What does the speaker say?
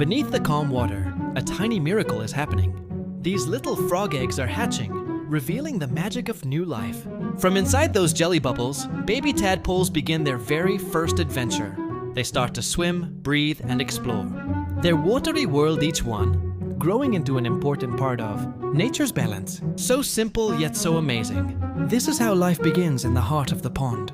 Beneath the calm water, a tiny miracle is happening. These little frog eggs are hatching, revealing the magic of new life. From inside those jelly bubbles, baby tadpoles begin their very first adventure. They start to swim, breathe, and explore. Their watery world, each one, growing into an important part of nature's balance. So simple yet so amazing. This is how life begins in the heart of the pond.